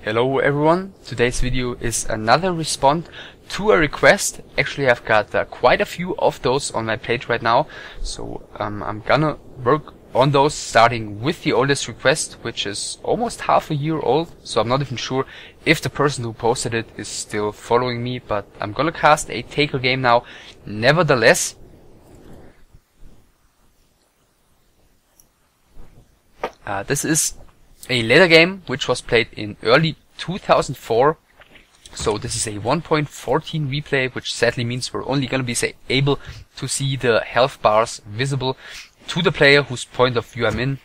Hello everyone, today's video is another response to a request. Actually I've got quite a few of those on my plate right now, so I'm gonna work on those starting with the oldest request, which is almost half a year old, so I'm not even sure if the person who posted it is still following me, but I'm gonna cast a Tak3r game now nevertheless. This is a later game which was played in early 2004, so this is a 1.14 replay, which sadly means we're only gonna be able to see the health bars visible to the player whose point of view I'm in.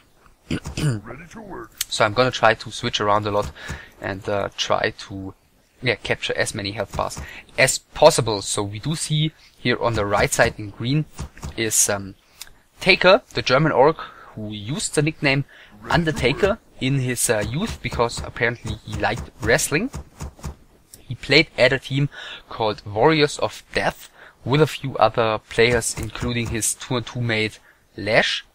Ready to work. So I'm gonna try to switch around a lot and try to capture as many health bars as possible. So we do see here on the right side in green is Tak3r, the German orc who used the nickname Undertaker in his youth because apparently he liked wrestling. He played at a team called Warriors of Death with a few other players, including his 2-on-2 mate Lash.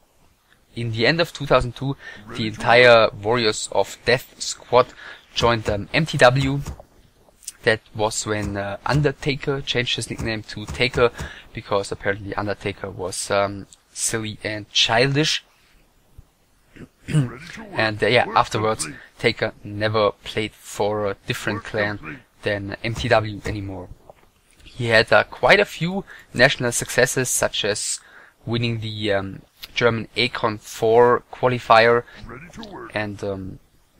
In the end of 2002, the entire Warriors of Death squad joined MTW. That was when Undertaker changed his nickname to Tak3r because apparently Undertaker was silly and childish. And afterwards Tak3r never played for a different clan than MTW anymore. He had quite a few national successes, such as winning the German Econ 4 qualifier and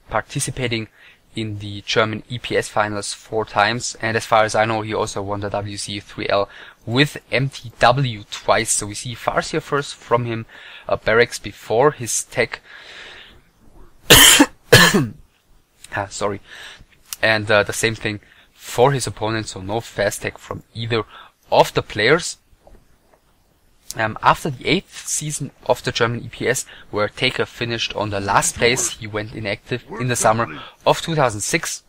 participating in the German EPS finals 4 times, and as far as I know he also won the Wc3 with MTW twice. So we see Farseer first from him, barracks before his tech. Sorry. And the same thing for his opponent, so no fast tech from either of the players. After the 8th season of the German EPS, where Tak3r finished on the last place, he went inactive in the summer of 2006.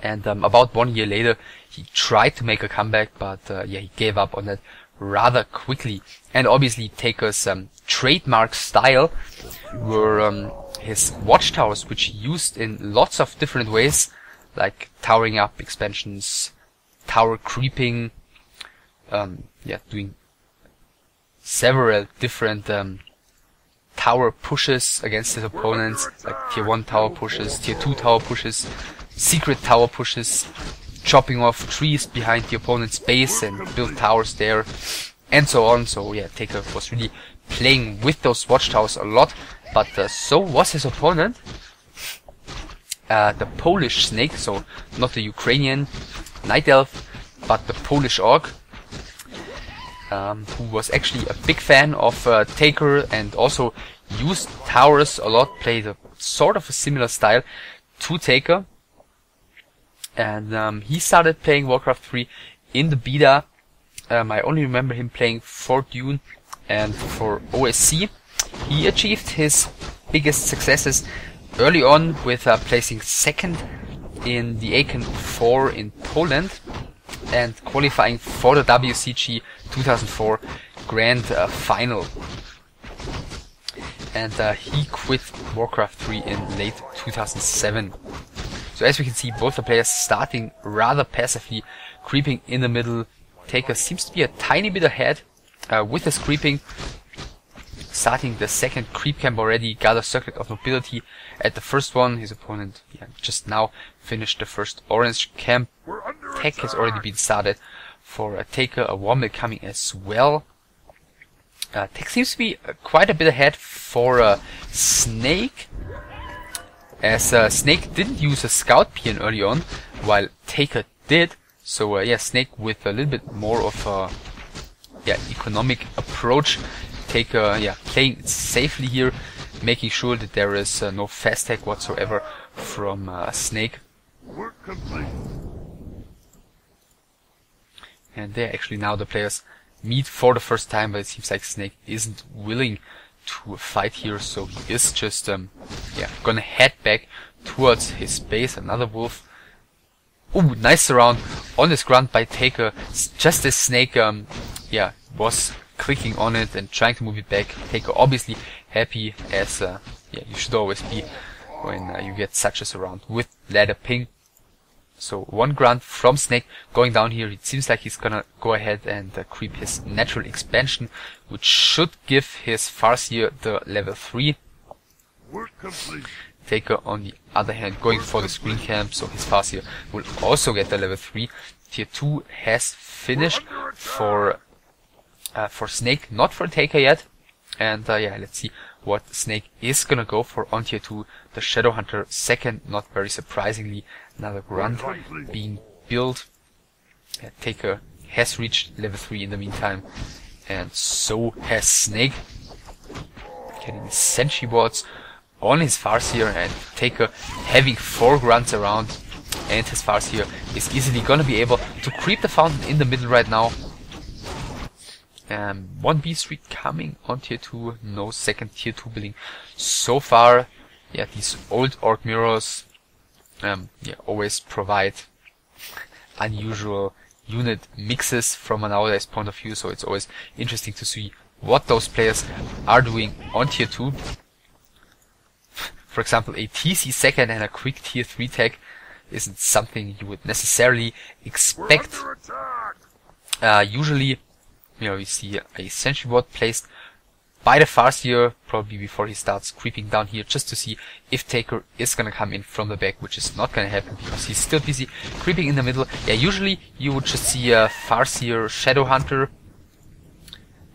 And about 1 year later, he tried to make a comeback, but he gave up on that rather quickly. And obviously Tak3r's trademark style were his watchtowers, which he used in lots of different ways, like towering up expansions, tower creeping, doing several different tower pushes against his opponents, like tier 1 tower pushes, tier 2 tower pushes, secret tower pushes, chopping off trees behind the opponent's base and build towers there, and so on. So Tak3r was really playing with those watchtowers a lot, but so was his opponent, the Polish snake, so not the Ukrainian night elf, but the Polish orc, who was actually a big fan of Tak3r and also used towers a lot, played a sort of a similar style to Tak3r. And he started playing Warcraft 3 in the beta. I only remember him playing for Dune and for OSC. He achieved his biggest successes early on with placing second in the Econ 4 in Poland and qualifying for the WCG 2004 Grand Final. And he quit Warcraft 3 in late 2007. So as we can see, both the players starting rather passively, creeping in the middle. Tak3r seems to be a tiny bit ahead with his creeping. Starting the second creep camp already, got a circuit of nobility at the first one. His opponent just now finished the first orange camp. Tech has already been started for Tak3r, a Womble coming as well. Tech seems to be quite a bit ahead for Snake, as Snake didn't use a scout peon early on, while Tak3r did. So Snake with a little bit more of a economic approach. Tak3r playing it safely here, making sure that there is no fast tech whatsoever from Snake. Work complete. And there actually now the players meet for the first time, but it seems like Snake isn't willing to fight here, so he is just gonna head back towards his base. Another wolf. Ooh, nice surround on this grunt by Tak3r, just as Snake was clicking on it and trying to move it back. Tak3r obviously happy, as you should always be when you get satches around with ladder ping. So one grunt from Snake going down here. It seems like he's gonna go ahead and creep his natural expansion, which should give his Farseer the level 3. Work complete. Tak3r on the other hand going for the screen camp, so his Farseer will also get the level 3. Tier 2 has finished for Snake, not for Tak3r yet. And yeah, let's see what Snake is gonna go for on tier 2. The Shadow Hunter second, not very surprisingly, another grunt being built. Tak3r has reached level 3 in the meantime, and so has Snake, getting sentry boards on his Farseer, and Tak3r having 4 grunts around, and his Farseer is easily gonna be able to creep the fountain in the middle right now. One B3 coming on tier 2, no second tier 2 building so far. Yeah, these old orc mirrors yeah, always provide unusual unit mixes from a nowadays point of view, so it's always interesting to see what those players are doing on tier 2. For example, a TC second and a quick tier 3 tech isn't something you would necessarily expect. Usually, you know, you see a sentry ward placed by the Farseer probably before he starts creeping down here, just to see if Tak3r is gonna come in from the back, which is not gonna happen because he's still busy creeping in the middle. Yeah, usually you would just see a Farseer Shadow Hunter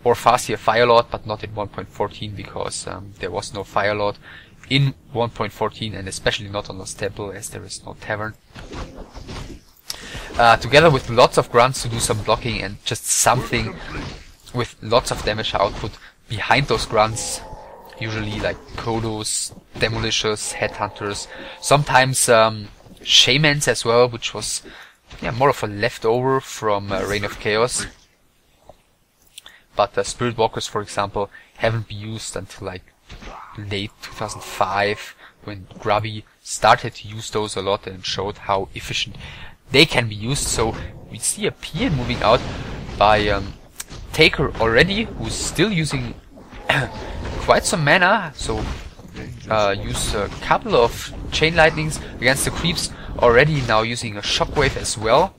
or Farseer Firelord, but not in 1.14 because there was no Firelord in 1.14, and especially not on Lost Temple as there is no tavern. Together with lots of grunts to do some blocking and just something with lots of damage output behind those grunts, usually like Kodos, Demolishers, Headhunters, sometimes Shamans as well, which was yeah, more of a leftover from Reign of Chaos. But Spirit Walkers, for example, haven't been used until like late 2005, when Grubby started to use those a lot and showed how efficient they can be used. So we see a Pier moving out by Tak3r already, who's still using quite some mana, so use a couple of Chain Lightnings against the creeps already, now using a Shockwave as well.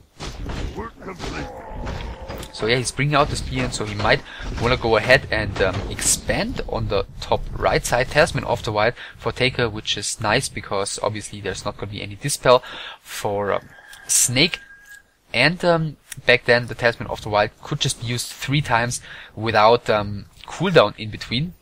So yeah, he's bringing out the Spear, so he might want to go ahead and expand on the top right side. Talisman of the Wild for Tak3r, which is nice because obviously there's not going to be any Dispel for Snake. And back then the Talisman of the Wild could just be used 3 times without cooldown in between.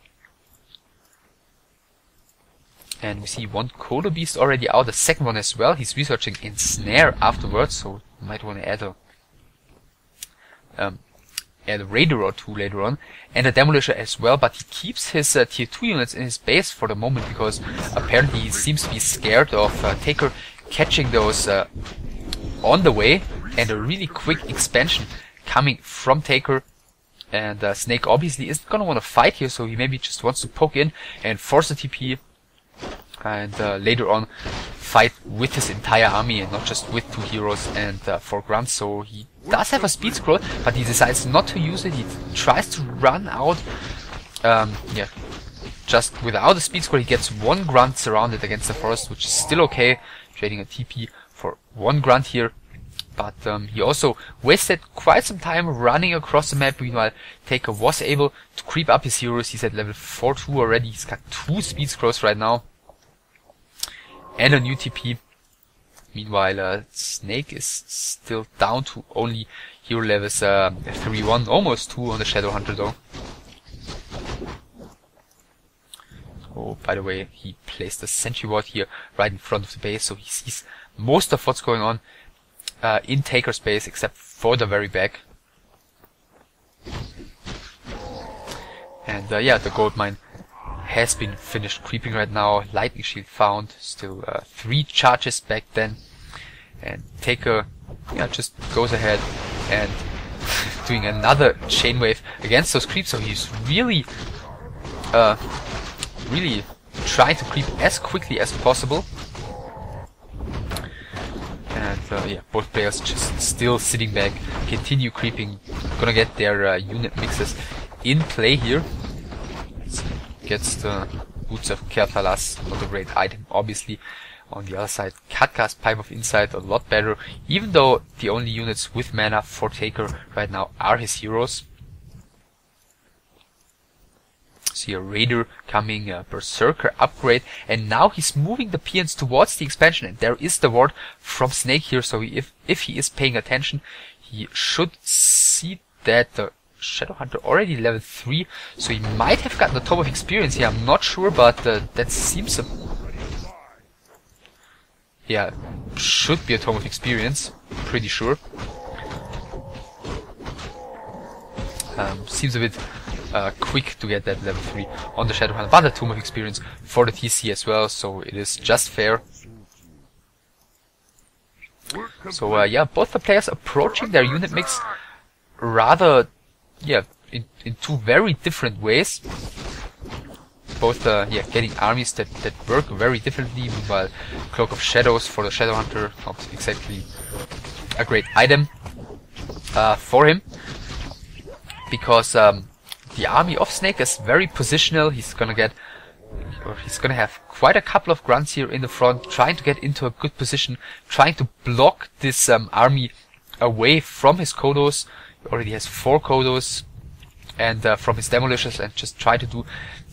And we see one Kodo Beast already out, the second one as well. He's researching Ensnare afterwards, so you might want to add a Raider or 2 later on, and a Demolisher as well, but he keeps his tier 2 units in his base for the moment because apparently he seems to be scared of Tak3r catching those on the way, and a really quick expansion coming from Tak3r. And Snake obviously isn't gonna want to fight here, so he maybe just wants to poke in and force a TP, and later on fight with his entire army and not just with 2 heroes and 4 grunts. So he does have a speed scroll, but he decides not to use it. He tries to run out. Yeah, just without a speed scroll, he gets 1 grunt surrounded against the forest, which is still okay, trading a TP for 1 grunt here. But he also wasted quite some time running across the map. Meanwhile, Tak3r was able to creep up his heroes. He's at level 4-2 already. He's got 2 speed scrolls right now and a new TP. Meanwhile, Snake is still down to only hero levels 3-1, almost 2 on the Shadow Hunter though. Oh, by the way, he placed a sentry ward here right in front of the base, so he sees most of what's going on in Tak3r's base, except for the very back. And yeah, the gold mine has been finished creeping right now. Lightning shield found, still 3 charges back then. And Tak3r, yeah, just goes ahead and doing another chain wave against those creeps. So he's really really trying to creep as quickly as possible. And yeah, both players just still sitting back, continue creeping, gonna get their unit mixes in play here. Gets the Boots of Kertalas, not a great item, obviously. On the other side, Katka's Pipe of Insight, a lot better, even though the only units with mana for Taker right now are his heroes. See a Raider coming, a Berserker upgrade, and now he's moving the peons towards the expansion, and there is the ward from Snake here, so if he is paying attention, he should see that the Shadowhunter already level 3, so he might have gotten the Tome of Experience here, I'm not sure, but that seems yeah, should be a Tome of Experience, pretty sure. Seems a bit quick to get that level 3 on the Shadowhunter, but a Tome of Experience for the TC as well, so it is just fair. So yeah, both the players approaching their unit mix rather, yeah, in two very different ways. Both yeah, getting armies that work very differently. Meanwhile, Cloak of Shadows for the Shadowhunter, not exactly a great item for him, because the army of Snake is very positional. He's gonna have quite a couple of grunts here in the front, trying to get into a good position, trying to block this army away from his Kodos. He already has 4 Kodos, and from his Demolishers, and just try to do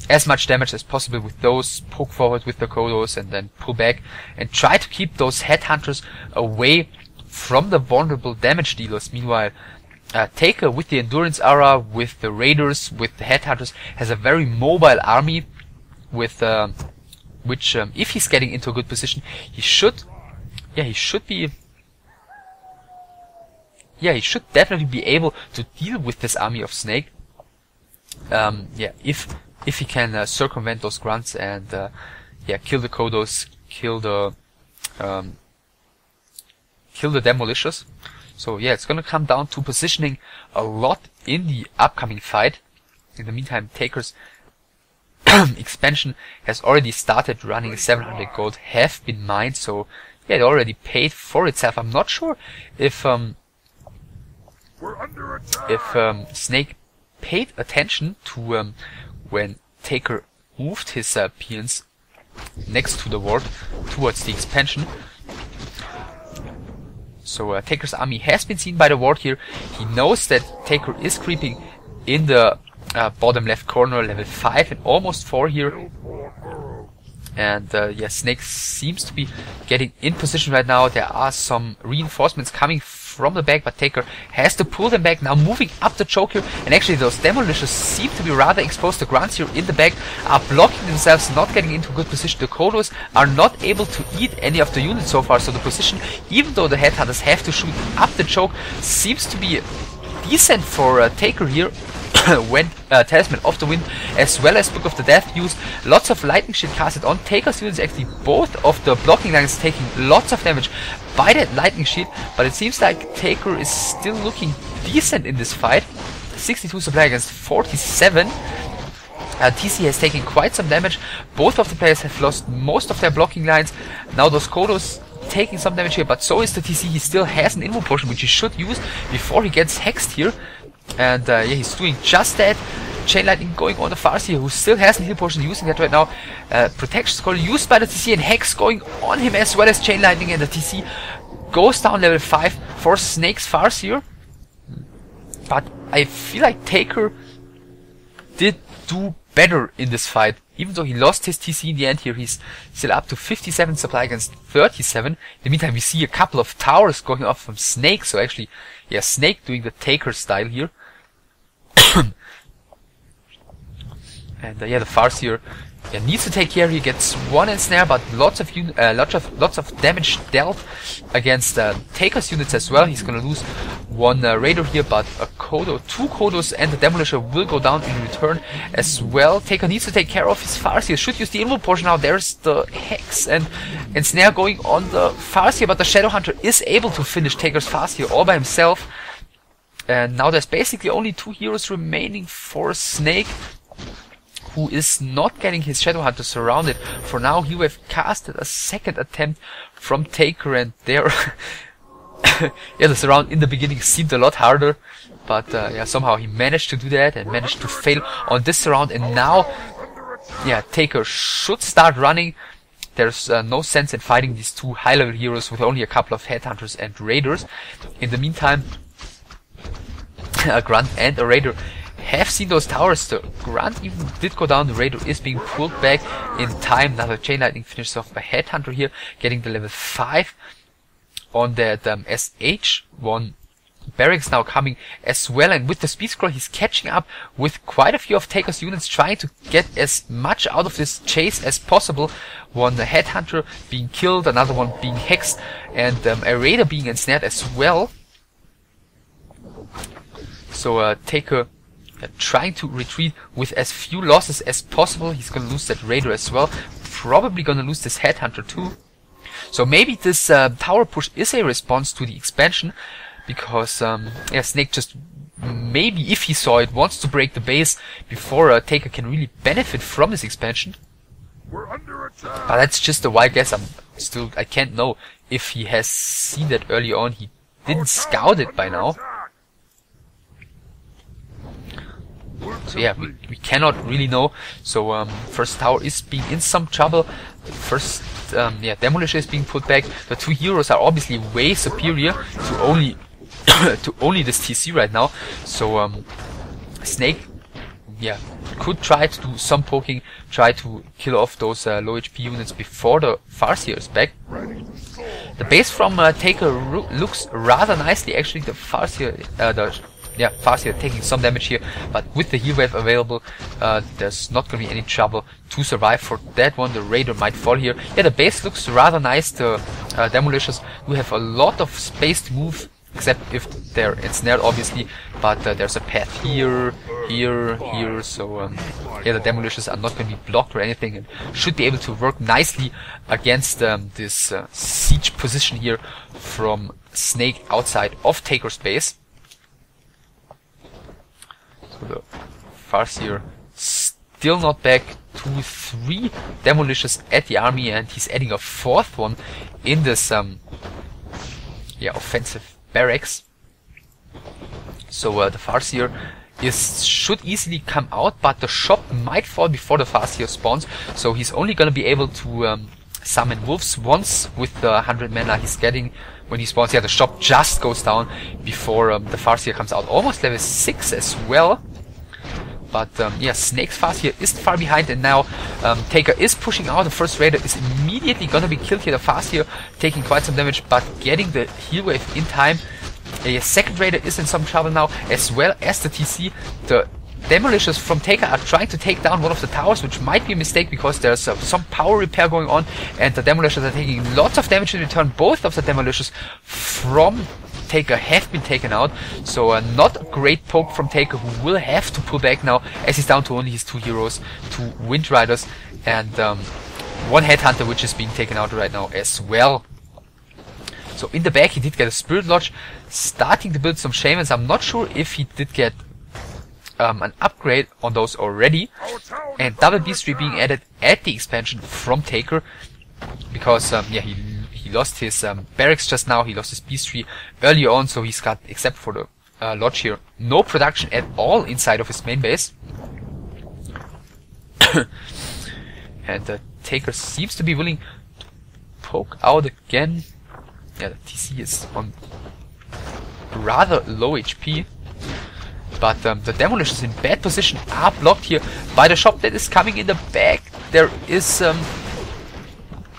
as much damage as possible with those, poke forward with the Kodos, and then pull back, and try to keep those Headhunters away from the vulnerable damage dealers. Meanwhile, Taker with the Endurance Aura, with the Raiders, with the Headhunters, has a very mobile army, with which, if he's getting into a good position, he should definitely be able to deal with this army of Snake. Yeah, if he can circumvent those grunts and yeah, kill the Kodos, kill the Demolishers. So yeah, it's gonna come down to positioning a lot in the upcoming fight. In the meantime, Taker's expansion has already started running. 700 gold have been mined, so yeah, it already paid for itself. I'm not sure if Snake paid attention to when Taker moved his peons next to the ward towards the expansion. So Taker's army has been seen by the ward here. He knows that Taker is creeping in the bottom left corner, level 5 and almost 4 here. And yeah, Snake seems to be getting in position right now. There are some reinforcements coming from the back, but Taker has to pull them back, now moving up the choke here. And actually those Demolishers seem to be rather exposed. The grunts here in the back are blocking themselves, not getting into a good position. The Kodos are not able to eat any of the units so far, so the position, even though the Headhunters have to shoot up the choke, seems to be decent for Taker here. When Talisman of the Wind as well as Book of the Death used, lots of lightning shit casted on Taker's units. Actually, both of the blocking lines taking lots of damage by that lightning sheet, but it seems like Taker is still looking decent in this fight. 62 supply against 47. TC has taken quite some damage. Both of the players have lost most of their blocking lines. Now those Kodos taking some damage here, but so is the TC. He still has an Invo Potion, which he should use before he gets hexed here. And yeah, he's doing just that. Chain Lightning going on the Farseer, who still has a heal potion, using that right now. Protection Scroll used by the TC, and Hex going on him as well as Chain Lightning, and the TC goes down level 5 for Snake's Farseer. But I feel like Taker did do better in this fight. Even though he lost his TC in the end here, he's still up to 57 supply against 37. In the meantime, we see a couple of towers going off from Snake, so actually, yeah, Snake doing the Taker style here. And yeah, the Farseer needs to take care. He gets one ensnare, but lots of damage dealt against Taker's units as well. He's gonna lose one Raider here, but a Kodo, 2 Kodos, and the Demolisher will go down in return as well. Taker needs to take care of his Farseer. Should use the Invo Potion now. There's the Hex and Snare going on the Farseer, but the Shadowhunter is able to finish Taker's Farseer all by himself. And now there's basically only 2 heroes remaining for Snake, who is not getting his Shadowhunter surrounded. For now, he will have casted a second attempt from Taker, and there, yeah, the surround in the beginning seemed a lot harder, but yeah, somehow he managed to do that and managed to fail on this surround. And now yeah, Tak3r should start running. There's no sense in fighting these two high-level heroes with only a couple of headhunters and raiders. In the meantime, a grunt and a raider have seen those towers. The grunt even did go down. The raider is being pulled back in time. Another chain lightning finishes off a headhunter here, getting the level 5 on that SH1 barracks now coming as well. And with the speed scroll, he's catching up with quite a few of Tak3r's units, trying to get as much out of this chase as possible. One headhunter being killed, another one being hexed, and a raider being ensnared as well. So Tak3r trying to retreat with as few losses as possible. He's gonna lose that raider as well. Probably gonna lose this headhunter too. So maybe this tower push is a response to the expansion, because yeah, Snake just maybe, if he saw it, wants to break the base before Tak3r can really benefit from this expansion. We're under attack. But that's just a wild guess. I can't know if he has seen that early on. He didn't scout it by now. So yeah, we cannot really know. So first tower is being in some trouble. First yeah, Demolisher is being put back. The two heroes are obviously way superior to only to only this TC right now. So Snake, yeah, could try to do some poking, try to kill off those low HP units before the Farseer is back. The base from Tak3r looks rather nicely. Actually, the Farseer, Farseer taking some damage here, but with the heal wave available, there's not gonna be any trouble to survive for that one. The raider might fall here. Yeah, the base looks rather nice. The Demolishers do have a lot of space to move, except if they're ensnared, obviously. But there's a path here, here, here. So yeah, the Demolishers are not going to be blocked or anything, and should be able to work nicely against this siege position here from Snake outside of Tak3r's base. So the Farseer still not back. 2-3 Demolishers at the army, and he's adding a fourth one in this yeah, offensive barracks. So the Farseer should easily come out, but the shop might fall before the Farseer spawns. So he's only gonna be able to summon wolves once with the 100 mana he's getting when he spawns. Yeah, the shop just goes down before the Farseer comes out. Almost level 6 as well. But yeah, Snake's Farseer is far behind, and now Tak3r is pushing out. The first raider is immediately gonna be killed here. The Farseer taking quite some damage, but getting the heal wave in time. A second raider is in some trouble now, as well as the TC. The Demolishers from Tak3r are trying to take down one of the towers, which might be a mistake because there's some power repair going on, and the Demolishers are taking lots of damage in return. Both of the Demolishers from Tak3r have been taken out, so not a great poke from Tak3r, who will have to pull back now, as he's down to only his two heroes, two Wind Riders, and one Headhunter, which is being taken out right now as well. So in the back he did get a Spirit Lodge, starting to build some Shamans. I'm not sure if he did get an upgrade on those already, and double beastry being added at the expansion from Tak3r, because yeah, he lost his barracks just now. He lost his beastry early on, so he's got, except for the lodge here, no production at all inside of his main base. And Tak3r seems to be willing to poke out again. Yeah, the TC is on rather low HP. But the Demolishers in bad position are blocked here by the shop that is coming in the back. There is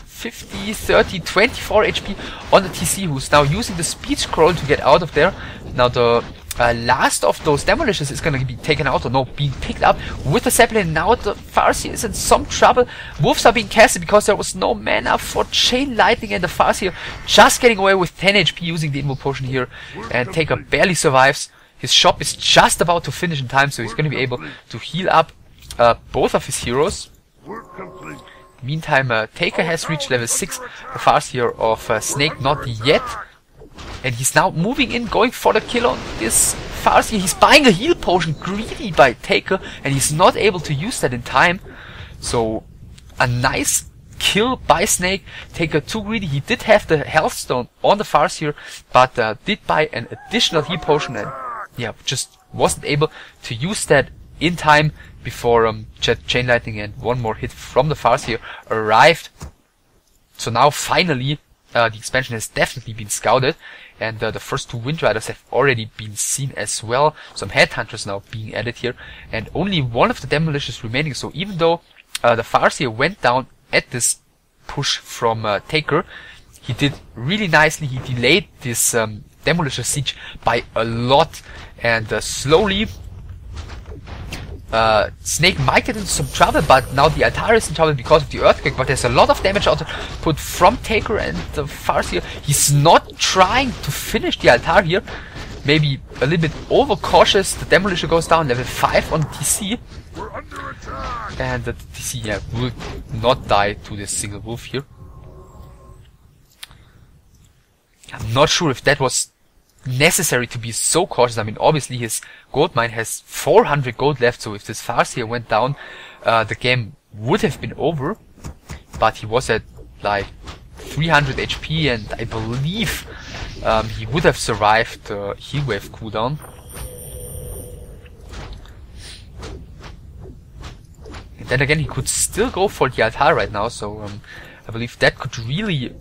50, 30, 24 HP on the TC, who's now using the speed scroll to get out of there. Now the last of those Demolishers is going to be taken out, or no, being picked up with the Zeppelin. Now the Farseer is in some trouble. Wolves are being casted because there was no mana for Chain Lightning, and the Farseer just getting away with 10 HP using the Invo Potion here, and Tak3r barely survives. His shop is just about to finish in time, so he's going to be able to heal up both of his heroes. Meantime, Tak3r has reached level 6, the Farseer of Snake not yet. And he's now moving in, going for the kill on this Farseer. He's buying a heal potion, greedy by Tak3r, and he's not able to use that in time. So, a nice kill by Snake. Tak3r too greedy. He did have the health stone on the Farseer, but did buy an additional heal potion, and yeah, just wasn't able to use that in time before Chain Lightning and one more hit from the Farseer arrived. So now finally the expansion has definitely been scouted, and the first two Wind Riders have already been seen as well. Some Headhunters now being added here, and only one of the Demolishers remaining. So even though the Farseer went down at this push from Tak3r, he did really nicely. He delayed this Demolisher siege by a lot, and slowly Snake might get into some trouble, but now the altar is in trouble because of the earthquake. But there's a lot of damage output from Tak3r and the Farseer. He's not trying to finish the altar here. Maybe a little bit overcautious. The Demolisher goes down, level 5 on TC. We're under attack. And the TC will not die to this single wolf here. I'm not sure if that was necessary to be so cautious. I mean, obviously his gold mine has 400 gold left, so if this Farseer went down, the game would have been over. But he was at like 300 HP, and I believe he would have survived the heal wave cooldown. And then again, he could still go for the altar right now, so I believe that could really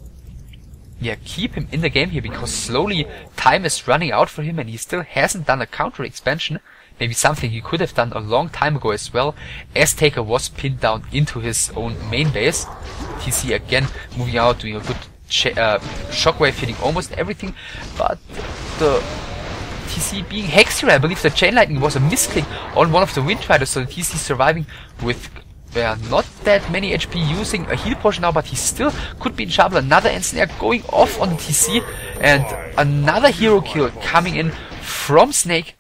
keep him in the game here, because slowly time is running out for him and he still hasn't done a counter expansion. Maybe something he could have done a long time ago as well, as Tak3r was pinned down into his own main base. TC again moving out, doing a good shockwave, hitting almost everything, but the TC being hexed here. I believe the Chain Lightning was a misclick on one of the Wind Riders, so the TC surviving with not that many HP, using a heal potion now, but he still could be in trouble. Another Ensnare going off on the TC, and another hero kill coming in from Snake.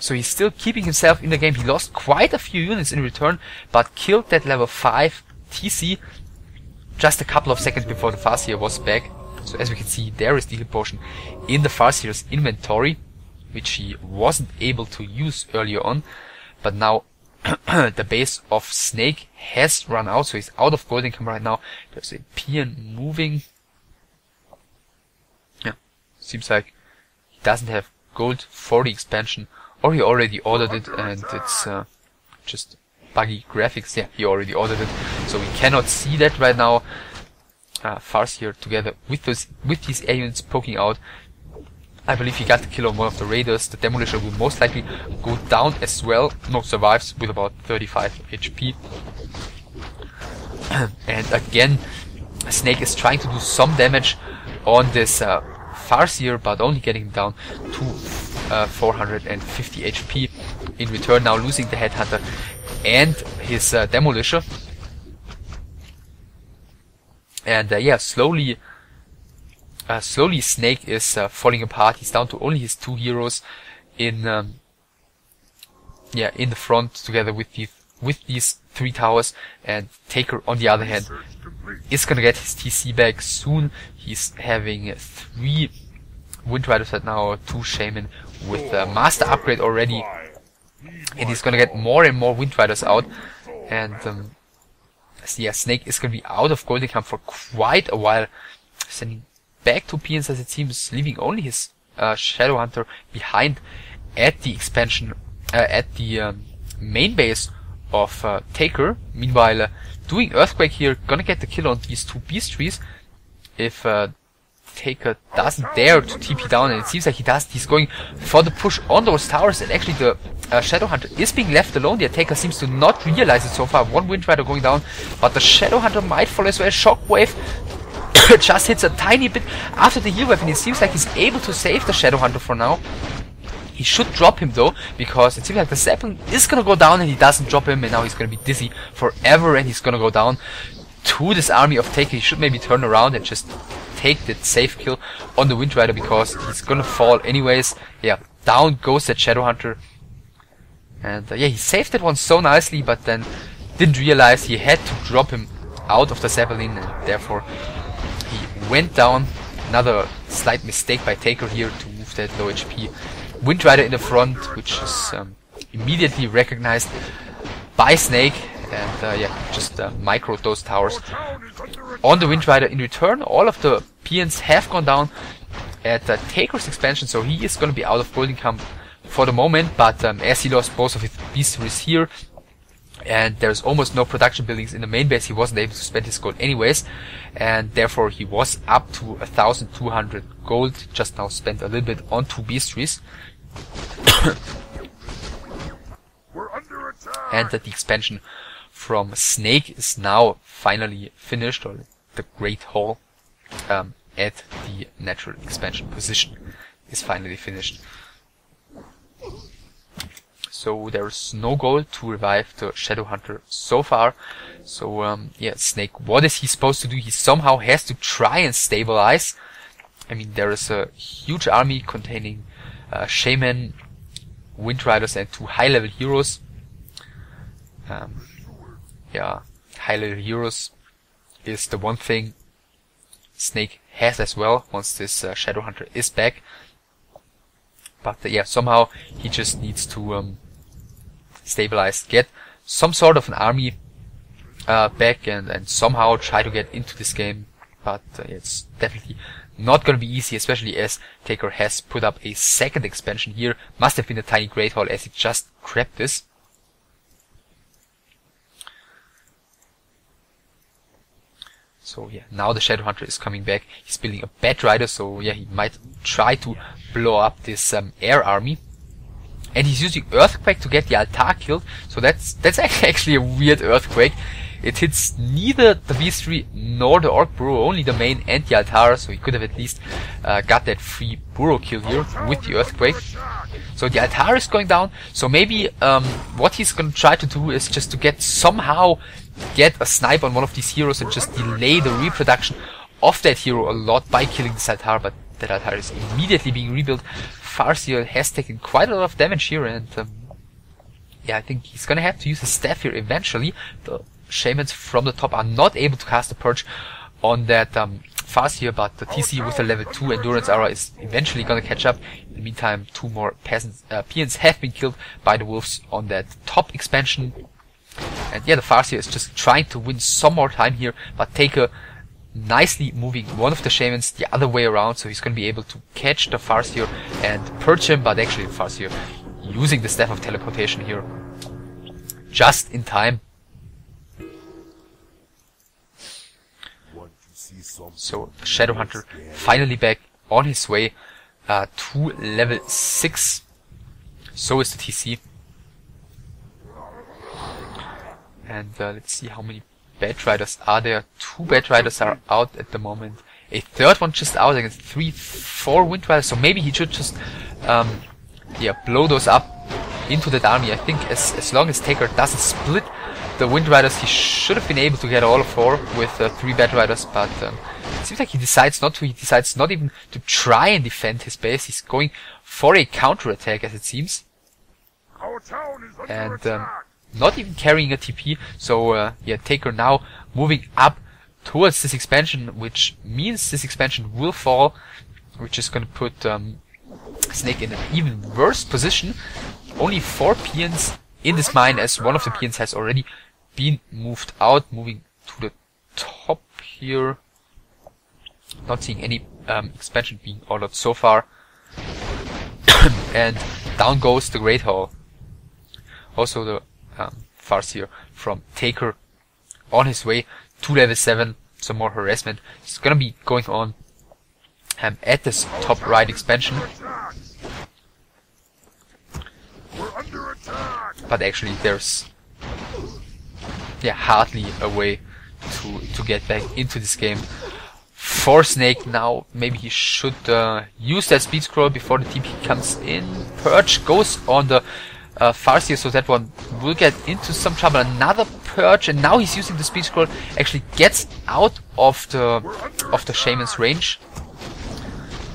So he's still keeping himself in the game. He lost quite a few units in return, but killed that level 5 TC just a couple of seconds before the Farseer was back. So as we can see, there is the heal potion in the Farseer's inventory, which he wasn't able to use earlier on, but now the base of Snake has run out, so he's out of gold income right now. There's a peon moving. Yeah, seems like he doesn't have gold for the expansion, or he already ordered it and it's just buggy graphics. Yeah, he already ordered it, so we cannot see that right now. Farseer together with these air units poking out. I believe he got the kill on one of the raiders. The Demolisher will most likely go down as well. No, survives with about 35 HP. And again, Snake is trying to do some damage on this Farseer, but only getting him down to 450 HP. In return, now losing the Headhunter and his Demolisher. And yeah, slowly Snake is falling apart. He's down to only his 2 heroes in the front, together with these 3 towers. And Tak3r, on the other hand, is gonna get his TC back soon. He's having 3 Wind Riders right now, 2 Shaman with Master Upgrade already, and he's gonna get more and more Wind Riders out. And yeah, Snake is gonna be out of gold income for quite a while, sending back to peons as it seems, leaving only his Shadowhunter behind at the expansion, at the main base of Tak3r. Meanwhile, doing Earthquake here, gonna get the kill on these 2 Beast Trees. If Tak3r doesn't dare to TP down, and it seems like he does, he's going for the push on those towers, and actually the Shadowhunter is being left alone. The attacker seems to not realize it so far. 1 Wind Rider going down, but the Shadowhunter might fall as well. Shockwave just hits a tiny bit after the heal wave, and it seems like he's able to save the Shadowhunter for now. He should drop him though, because it seems like the Zeppelin is gonna go down, and he doesn't drop him, and now he's gonna be dizzy forever, and he's gonna go down to this army of Tak3r. He should maybe turn around and just take that safe kill on the Wind Rider, because he's gonna fall anyways. Yeah, down goes that Shadowhunter. And yeah, he saved that one so nicely, but then didn't realize he had to drop him out of the Zeppelin, and therefore he went down. Another slight mistake by Tak3r here to move that low HP Wind Rider in the front, which is immediately recognized by Snake, and yeah, just microed those towers on the Wind Rider. In return, all of the peons have gone down at Tak3r's expansion, so he is going to be out of gold income for the moment, but as he lost both of his beastries here, and there's almost no production buildings in the main base, he wasn't able to spend his gold anyways, and therefore he was up to 1,200 gold, just now spent a little bit on 2 beastries. We're under attack. And that the expansion from Snake is now finally finished, or the Great Hall at the natural expansion position is finally finished. So there's no goal to revive the Shadow Hunter so far. So yeah, Snake, what is he supposed to do? He somehow has to try and stabilize. I mean, there is a huge army containing Shaman, Wind Riders and 2 high-level heroes. Yeah, high-level heroes is the one thing Snake has as well once this Shadow Hunter is back. But yeah, somehow he just needs to stabilize, get some sort of an army back, and somehow try to get into this game. But it's definitely not gonna be easy, especially as Tak3r has put up a second expansion here. Must have been a tiny Great Hall as he just grabbed this. So yeah, now the Shadow Hunter is coming back. He's building a Bat Rider, so yeah, he might try to blow up this air army. And he's using Earthquake to get the altar killed, so that's actually a weird Earthquake. It hits neither the beastry nor the Orc Burrow, only the main and the altar, so he could have at least got that free burrow kill here with the Earthquake. So the altar is going down, so maybe what he's gonna try to do is just to somehow get a snipe on one of these heroes and just delay the reproduction of that hero a lot by killing this altar, but that altar is immediately being rebuilt. Farseer has taken quite a lot of damage here, and yeah, I think he's gonna have to use his staff here eventually. The Shamans from the top are not able to cast a Purge on that Farseer, but the TC with a level 2 Endurance Aura is eventually gonna catch up. In the meantime, 2 more peons have been killed by the wolves on that top expansion. And yeah, the Farseer is just trying to win some more time here, but Tak3r nicely moving one of the Shamans the other way around, so he's going to be able to catch the Farseer and purge him, but actually the Farseer using the Staff of Teleportation here just in time. So the Shadow Hunter finally back on his way to level 6. So is the TC. And let's see how many Bat Riders are there. 2 Bat Riders are out at the moment. A third one just out against 4 Wind Riders. So maybe he should just yeah, blow those up into that army. I think as long as Tak3r doesn't split the Wind Riders, he should have been able to get all 4 with 3 Bat Riders. But it seems like he decides not to. He decides not even to try and defend his base. He's going for a counter attack, as it seems. Our town is under And attack. not even carrying a TP, so yeah, Tak3r now moving up towards this expansion, which means this expansion will fall, which is gonna put Snake in an even worse position. Only 4 peons in this mine, as one of the peons has already been moved out, moving to the top here. Not seeing any expansion being ordered so far. And down goes the Great Hall. Also the Farseer from Tak3r on his way to level 7. Some more harassment is gonna be going on at this top right expansion. We're under attack. But actually there's hardly a way to get back into this game for Snake now. Maybe he should use that speed scroll before the TP comes in. Purge goes on the Farseer, so that one will get into some trouble. Another Purge, and now he's using the speed scroll, actually gets out of the Shaman's range.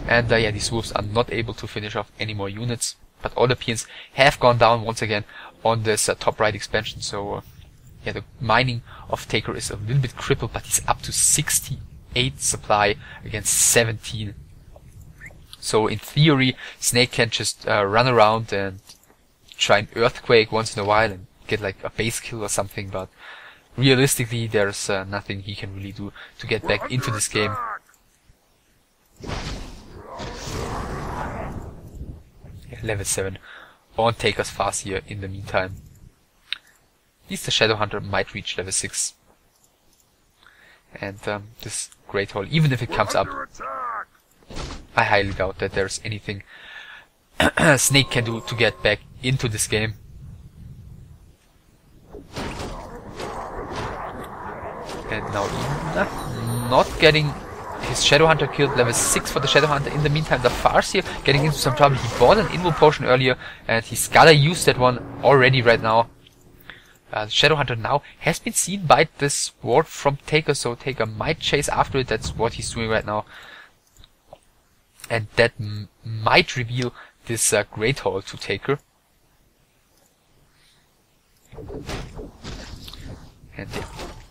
And yeah, these wolves are not able to finish off any more units, but all the peons have gone down once again on this top right expansion. So yeah, the mining of Tak3r is a little bit crippled, but he's up to 68 supply against 17. So in theory, Snake can just run around and try an Earthquake once in a while and get like a base kill or something, but realistically there's nothing he can really do to get back into this game. Yeah, level 7 on Taker's Farseer in the meantime. At least the Shadowhunter might reach level 6. And this Great Hall, even if it comes up, Under attack. I highly doubt that there's anything Snake can do to get back into this game. And now Ina not getting his Shadowhunter killed, level 6 for the Shadowhunter. In the meantime, the Farseer getting into some trouble. He bought an Invo potion earlier, and he's gotta use that one already right now. The Shadowhunter now has been seen by this ward from Taker, so Taker might chase after it. That's what he's doing right now. And that might reveal this Great Hall to Taker. And the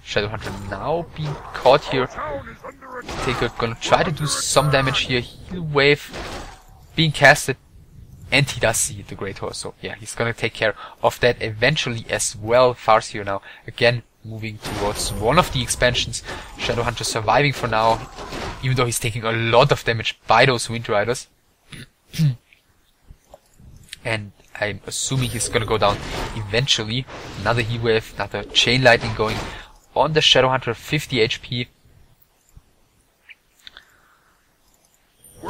Shadowhunter now being caught here. Town is under attack. Taker gonna try to do some damage here. Heal Wave being casted. And he does see the Great Hall, so yeah, he's gonna take care of that eventually as well. Farseer now, again, moving towards one of the expansions. Shadowhunter surviving for now, even though he's taking a lot of damage by those Wind Riders. And I'm assuming he's gonna go down eventually. Another Heat Wave, another Chain Lightning going on the Shadowhunter, 50 HP.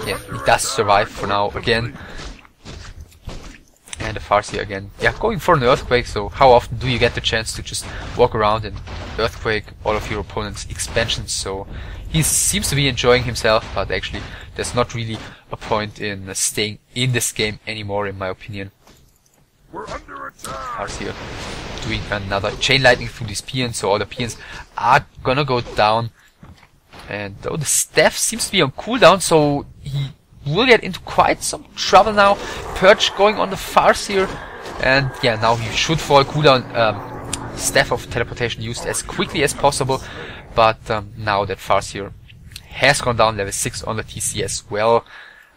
Yeah, he does survive for now again. And the Farseer again, yeah, going for an Earthquake. So how often do you get the chance to just walk around and Earthquake all of your opponent's expansions? So he seems to be enjoying himself, but actually there's not really a point in staying in this game anymore, in my opinion. We're under attack. Farseer doing another Chain Lightning through these peons, so all the peons are gonna go down. And though the staff seems to be on cooldown, so he will get into quite some trouble now. Purge going on the Farseer, and yeah, now he should fall cooldown. Staff of Teleportation used as quickly as possible, but now that Farseer has gone down, level 6 on the TC as well.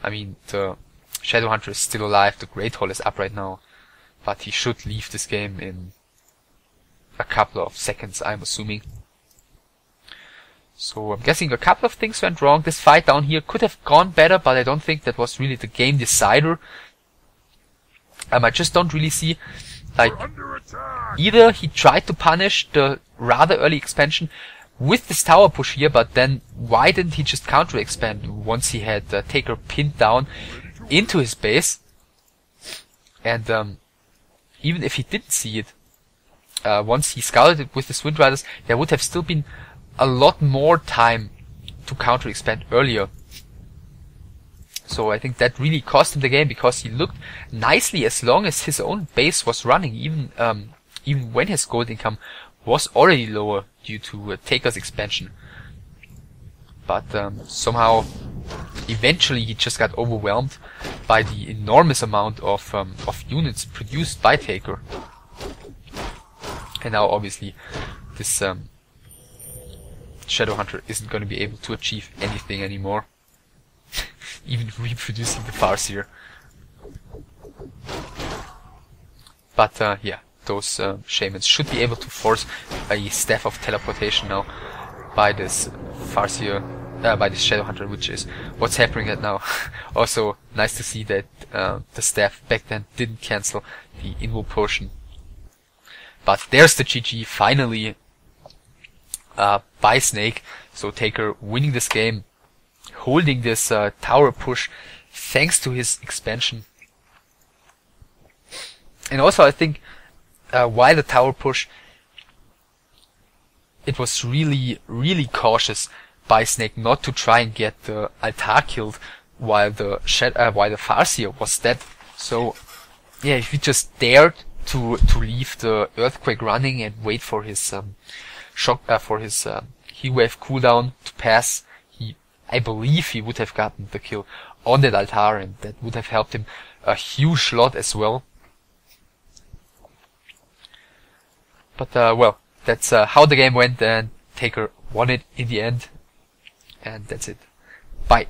I mean, the Shadowhunter is still alive, the Great Hall is up right now, but he should leave this game in a couple of seconds, I'm assuming. So I'm guessing a couple of things went wrong. This fight down here could have gone better, but I don't think that was really the game decider. I just don't really see, like, We're under attack. either he tried to punish the rather early expansion with this tower push here, but then why didn't he just counter expand once he had Taker pinned down into his base? And even if he didn't see it, once he scouted it with his Wind Riders, there would have still been a lot more time to counter expand earlier. So I think that really cost him the game, because he looked nicely as long as his own base was running, even when his gold income was already lower due to Taker's expansion. But somehow, eventually he just got overwhelmed by the enormous amount of units produced by Taker. And now obviously this Shadowhunter isn't going to be able to achieve anything anymore. Even reproducing the Farseer. But yeah, those shamans should be able to force a Staff of Teleportation now by this Farseer, by this Shadowhunter, which is what's happening right now. Also, nice to see that the staff back then didn't cancel the Invo potion. But there's the GG finally by Snake. So Taker winning this game, holding this tower push thanks to his expansion. And also I think while the tower push, it was really cautious by Snake not to try and get the altar killed while the Farseer was dead. So yeah, if he just dared to leave the Earthquake running and wait for his Heat Wave cooldown to pass, I believe he would have gotten the kill on that altar, and that would have helped him a huge lot as well. But well, that's how the game went, and Taker won it in the end. And that's it. Bye.